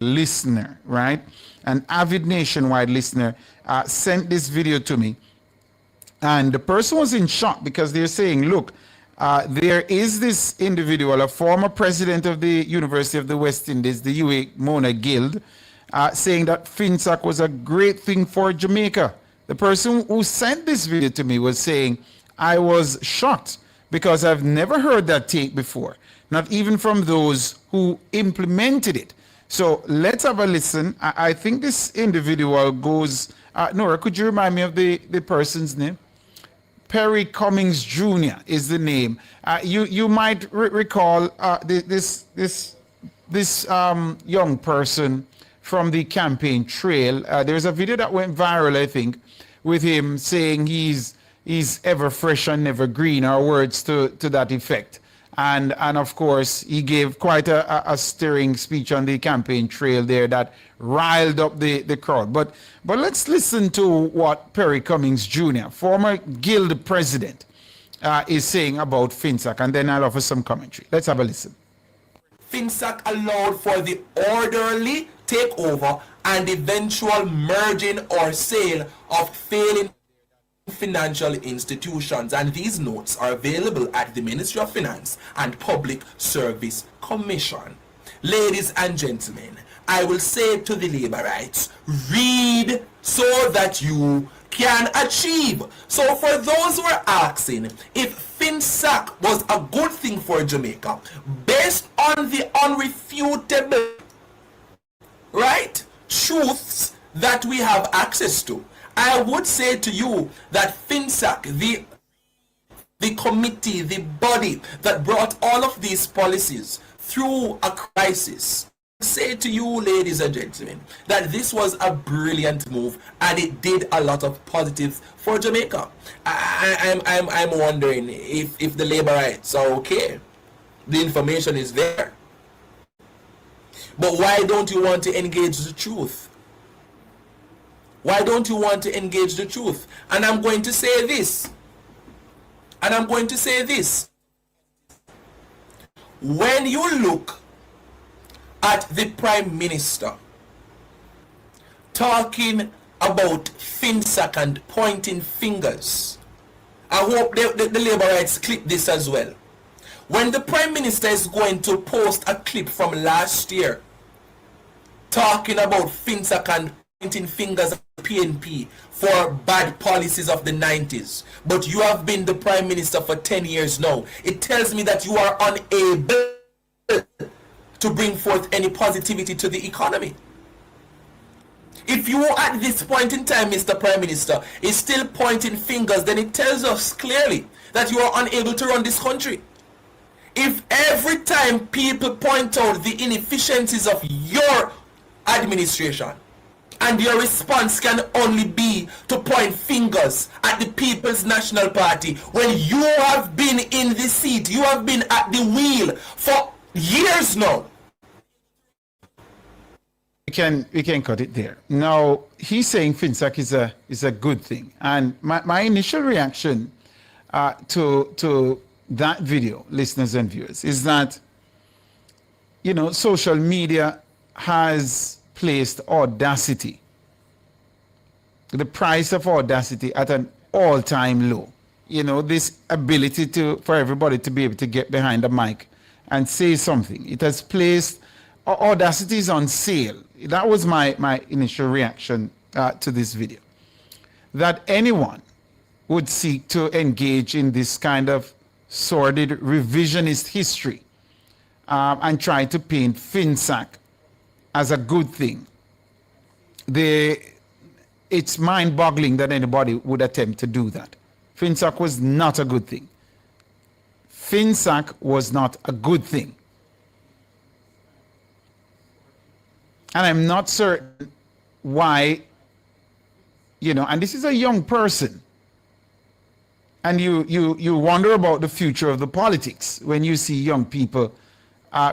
listener, right? An avid nationwide listener sent this video to me. And the person was in shock because they're saying, look, there is this individual, a former president of the University of the West Indies, the UA Mona Guild, saying that Finsac was a great thing for Jamaica. The person who sent this video to me was saying, I was shocked because I've never heard that take before, not even from those who implemented it. So let's have a listen. I think this individual goes, Nora, could you remind me of the person's name? Perry Cummings Jr. is the name. You might recall this young person from the campaign trail. There's a video that went viral, I think, with him saying he's ever fresh and never green, or words to that effect. And of course, he gave quite a stirring speech on the campaign trail there that riled up the crowd. But let's listen to what Perry Cummings Jr., former Guild president, is saying about Finsac, and then I'll offer some commentary. Let's have a listen. Finsac allowed for the orderly takeover and eventual merging or sale of failing financial institutions, and these notes are available at the Ministry of Finance and Public Service Commission. Ladies and gentlemen, I will say to the Labourites, read so that you can achieve. So for those who are asking if Finsac was a good thing for Jamaica, based on the unrefutable, right, truths that we have access to, I would say to you that Finsac, the committee, the body that brought all of these policies through a crisis, say to you, ladies and gentlemen, that this was a brilliant move and it did a lot of positives for Jamaica. I'm wondering if the Labourites are okay. The information is there. But why don't you want to engage the truth? Why don't you want to engage the truth? And I'm going to say this. When you look at the Prime Minister talking about Finsac and pointing fingers, I hope the Labourites clip this as well. When the Prime Minister is going to post a clip from last year talking about Finsac and pointing fingers at PNP for bad policies of the 90s, but you have been the Prime Minister for 10 years now, it tells me that you are unable to bring forth any positivity to the economy. If you at this point in time, Mr. Prime Minister, is still pointing fingers, then it tells us clearly that you are unable to run this country. If every time people point out the inefficiencies of your administration, and your response can only be to point fingers at the People's National Party, when you have been in the seat, you have been at the wheel for years now. We can cut it there. Now, he's saying Finsac is a good thing. And my initial reaction to that video, listeners and viewers, is that, you know, social media has placed audacity, the price of audacity, at an all-time low. You know, this ability for everybody to be able to get behind a mic and say something. It has placed audacity is on sale. That was my initial reaction to this video. That anyone would seek to engage in this kind of sordid revisionist history and try to paint Finsac as a good thing. It's mind-boggling that anybody would attempt to do that. Finsac was not a good thing. Finsac was not a good thing. And I'm not certain why, you know, and this is a young person. And you wonder about the future of the politics when you see young people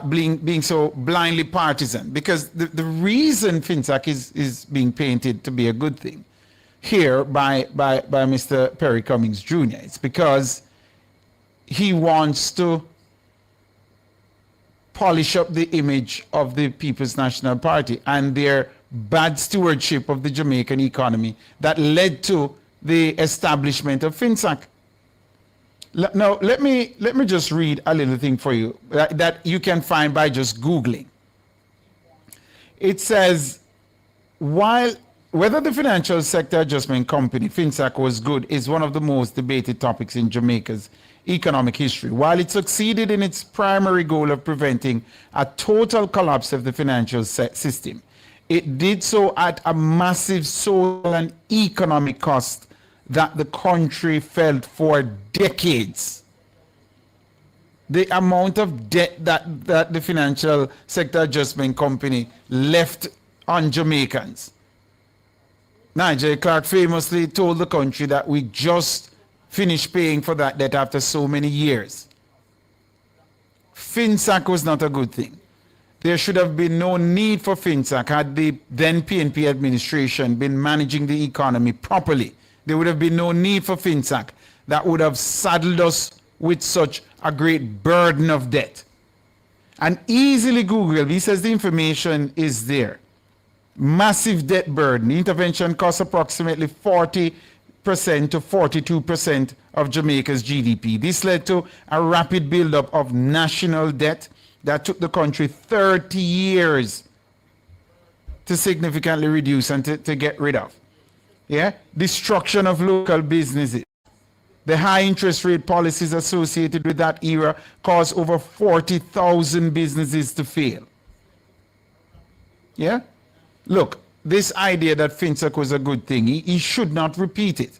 being so blindly partisan, because the reason Finsac is being painted to be a good thing here by Mr. Perry Cummings Jr. is because he wants to polish up the image of the People's National Party and their bad stewardship of the Jamaican economy that led to the establishment of Finsac. Now, let me just read a little thing for you that you can find by just Googling. It says, whether the Financial Sector Adjustment Company, Finsac, was good is one of the most debated topics in Jamaica's economic history. While it succeeded in its primary goal of preventing a total collapse of the financial system, it did so at a massive social and economic cost that the country felt for decades. The amount of debt that the Financial Sector Adjustment Company left on Jamaicans. Nigel Clark famously told the country that we just finished paying for that debt after so many years. Finsac was not a good thing. There should have been no need for Finsac had the then PNP administration been managing the economy properly. There would have been no need for Finsac that would have saddled us with such a great burden of debt. And easily Google, he says the information is there. Massive debt burden. Intervention costs approximately 40% to 42% of Jamaica's GDP. This led to a rapid buildup of national debt that took the country 30 years to significantly reduce and to get rid of. Yeah? Destruction of local businesses. The high interest rate policies associated with that era caused over 40,000 businesses to fail. Yeah? Look, this idea that Finsac was a good thing, he should not repeat it.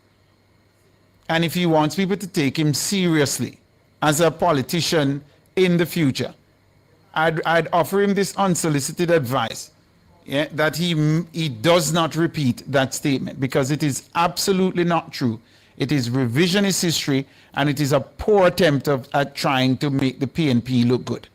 And if he wants people to take him seriously as a politician in the future, I'd offer him this unsolicited advice, yeah, that he does not repeat that statement, because it is absolutely not true. It is revisionist history, and it is a poor attempt at trying to make the PNP look good.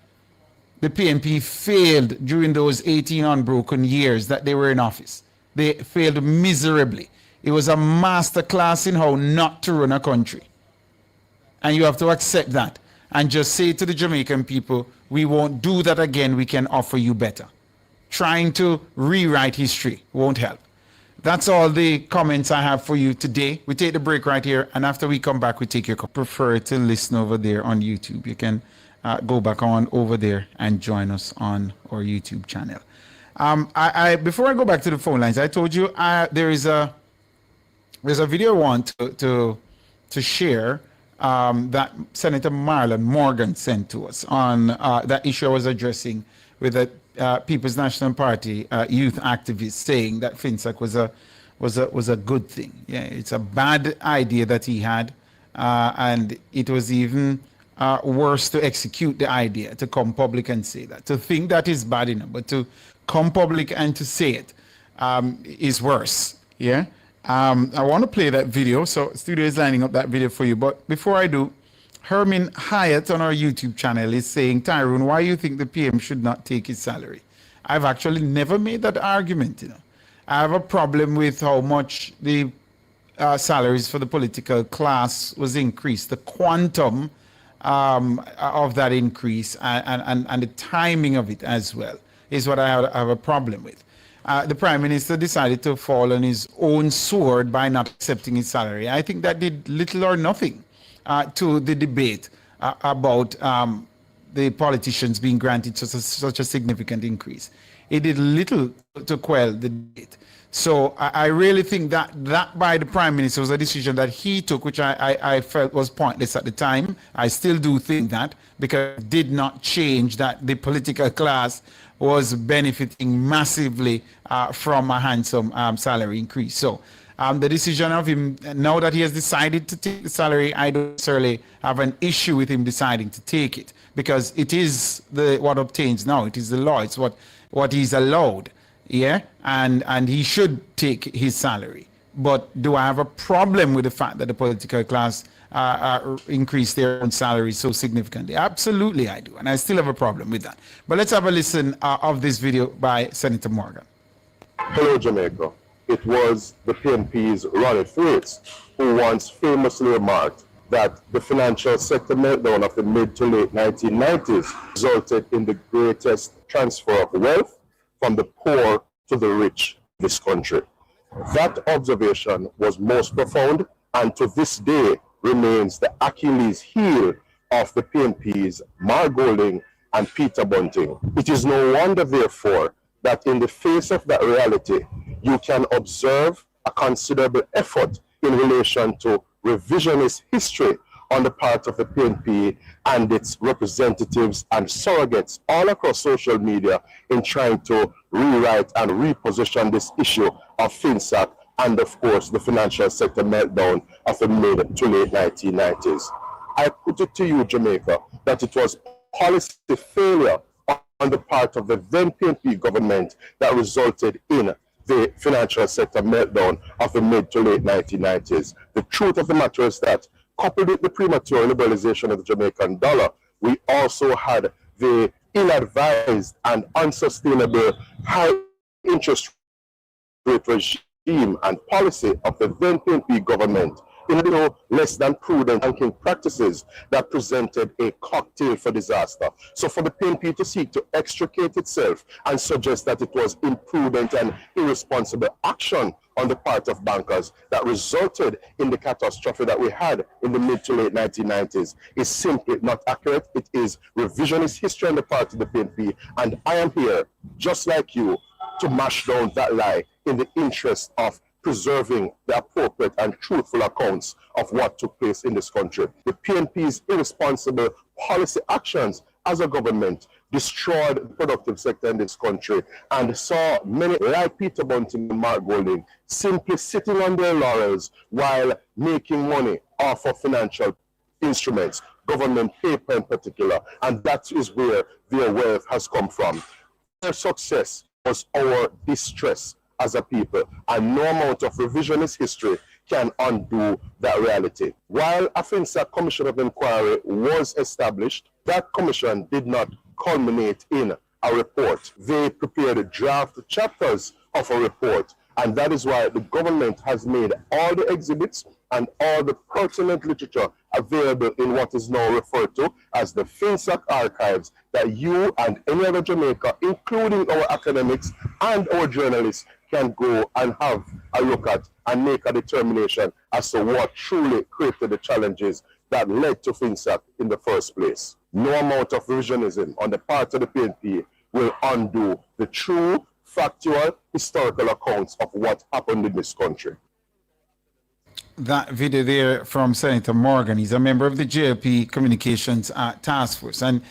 The PNP failed during those 18 unbroken years that they were in office. They failed miserably. It was a masterclass in how not to run a country. And you have to accept that and just say to the Jamaican people, we won't do that again, we can offer you better. Trying to rewrite history won't help. That's all the comments I have for you today. We take the break right here, and after we come back, we take your prefer to listen over there on YouTube. You can go back on over there and join us on our YouTube channel. Before I go back to the phone lines, I told you there's a video I want to share that Senator Marlon Morgan sent to us on that issue I was addressing with the People's National Party youth activists saying that Finsac was a good thing. Yeah, it's a bad idea that he had, and it was even worse to execute the idea, to come public and say that. To think that is bad enough, but to come public and to say it is worse. Yeah. I want to play that video, so studio is lining up that video for you. But before I do, Hermin Hyatt on our YouTube channel is saying, Tyrone, why you think the PM should not take his salary? I've actually never made that argument. You know, I have a problem with how much the salaries for the political class was increased, the quantum of that increase, and the timing of it as well is what I have a problem with. The Prime Minister decided to fall on his own sword by not accepting his salary. I think that did little or nothing to the debate about the politicians being granted such a significant increase. It did little to quell the debate. So I really think that by the Prime Minister was a decision that he took, which I felt was pointless at the time. I still do think that, because it did not change that the political class was benefiting massively from a handsome salary increase. So the decision of him, now that he has decided to take the salary, I don't necessarily have an issue with him deciding to take it, because it is what obtains now. It is the law. It's what he's allowed. Yeah, and he should take his salary. But do I have a problem with the fact that the political class increased their own salaries so significantly? Absolutely, I do, and I still have a problem with that. But let's have a listen of this video by Senator Morgan. Hello, Jamaica. It was the PNP's Ronald Thwaites who once famously remarked that the financial sector meltdown of the mid to late 1990s resulted in the greatest transfer of wealth from the poor to the rich in this country. That observation was most profound and to this day remains the Achilles heel of the PNP's Mark Golding and Peter Bunting. It is no wonder, therefore, that in the face of that reality, you can observe a considerable effort in relation to revisionist history on the part of the PNP and its representatives and surrogates all across social media in trying to rewrite and reposition this issue of Finsac and, of course, the financial sector meltdown of the mid to late 1990s. I put it to you, Jamaica, that it was policy failure on the part of the then PNP government that resulted in the financial sector meltdown of the mid to late 1990s. The truth of the matter is that, coupled with the premature liberalization of the Jamaican dollar, we also had the ill-advised and unsustainable high interest rate regime and policy of the then PNP government, in less than prudent banking practices that presented a cocktail for disaster. So for the PNP to seek to extricate itself and suggest that it was imprudent and irresponsible action on the part of bankers that resulted in the catastrophe that we had in the mid to late 1990s is simply not accurate. It is revisionist history on the part of the PNP, and I am here, just like you, to mash down that lie in the interest of preserving the appropriate and truthful accounts of what took place in this country. The PNP's irresponsible policy actions as a government destroyed the productive sector in this country and saw many like Peter Bunting and Mark Golding simply sitting on their laurels while making money off of financial instruments, government paper in particular, and that is where their wealth has come from. Their success was our distress as a people, and no amount of revisionist history can undo that reality. While a Finsac Commission of Inquiry was established, that commission did not culminate in a report. They prepared draft chapters of a report, and that is why the government has made all the exhibits and all the pertinent literature available in what is now referred to as the Finsac archives that you and any other Jamaica, including our academics and our journalists, can go and have a look at and make a determination as to what truly created the challenges that led to Finsac in the first place. No amount of revisionism on the part of the PNP will undo the true, factual, historical accounts of what happened in this country. That video there from Senator Morgan. He's a member of the JLP Communications Task Force. And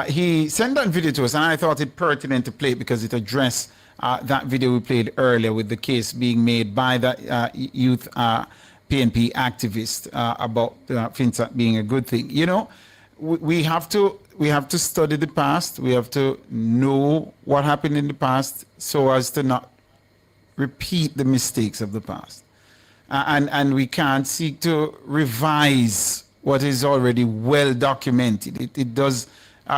he sent that video to us, and I thought it pertinent to play it because it addressed that video we played earlier with the case being made by the youth PNP activist about Finsac being a good thing. You know, we have to study the past. We have to know what happened in the past so as to not repeat the mistakes of the past. And we can't seek to revise what is already well documented. It does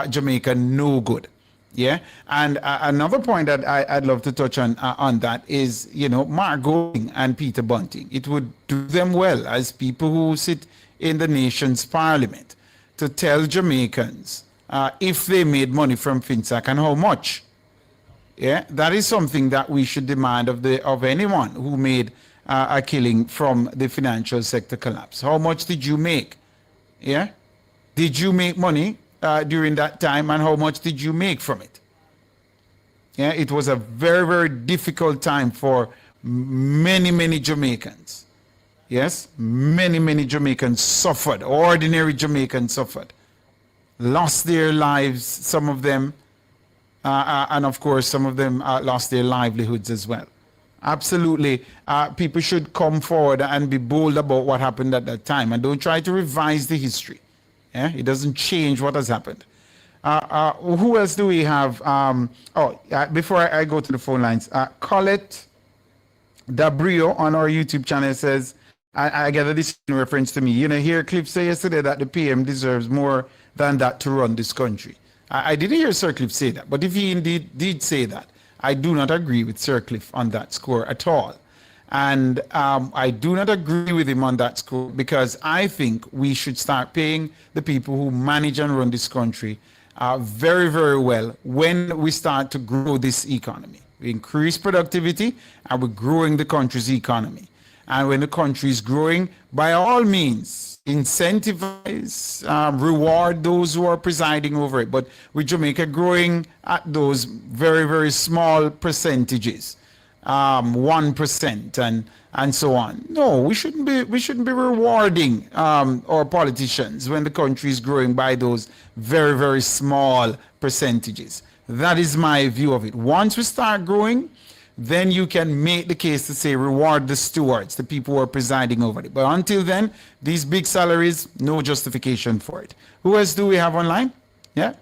Jamaica no good. Yeah. And another point that I'd love to touch on that is, you know, Mark Golding and Peter Bunting. It would do them well as people who sit in the nation's parliament to tell Jamaicans if they made money from Finsac and how much. Yeah, that is something that we should demand of anyone who made a killing from the financial sector collapse. How much did you make? Yeah, did you make money during that time, and how much did you make from it? Yeah, it was a very, very difficult time for many Jamaicans. Yes, many Jamaicans suffered. Ordinary Jamaicans suffered, lost their lives, some of them, and of course some of them lost their livelihoods as well. Absolutely, people should come forward and be bold about what happened at that time, and don't try to revise the history. Yeah, it doesn't change what has happened. Who else do we have? Before I go to the phone lines, Colette Dabrio on our YouTube channel says, I gather this in reference to me. You know, here Cliff said yesterday that the PM deserves more than that to run this country. I didn't hear Sir Cliff say that, but if he indeed did say that, I do not agree with Sir Cliff on that score at all. And I do not agree with him on that score, because I think we should start paying the people who manage and run this country very, very well when we start to grow this economy. We increase productivity and we're growing the country's economy. And when the country is growing, by all means, incentivize, reward those who are presiding over it. But with Jamaica growing at those very, very small percentages, 1% and so on. No, we shouldn't be rewarding our politicians when the country is growing by those very, very small percentages. That is my view of it. Once we start growing, then you can make the case to say reward the stewards, the people who are presiding over it. But until then, these big salaries, no justification for it. Who else do we have online? Yeah?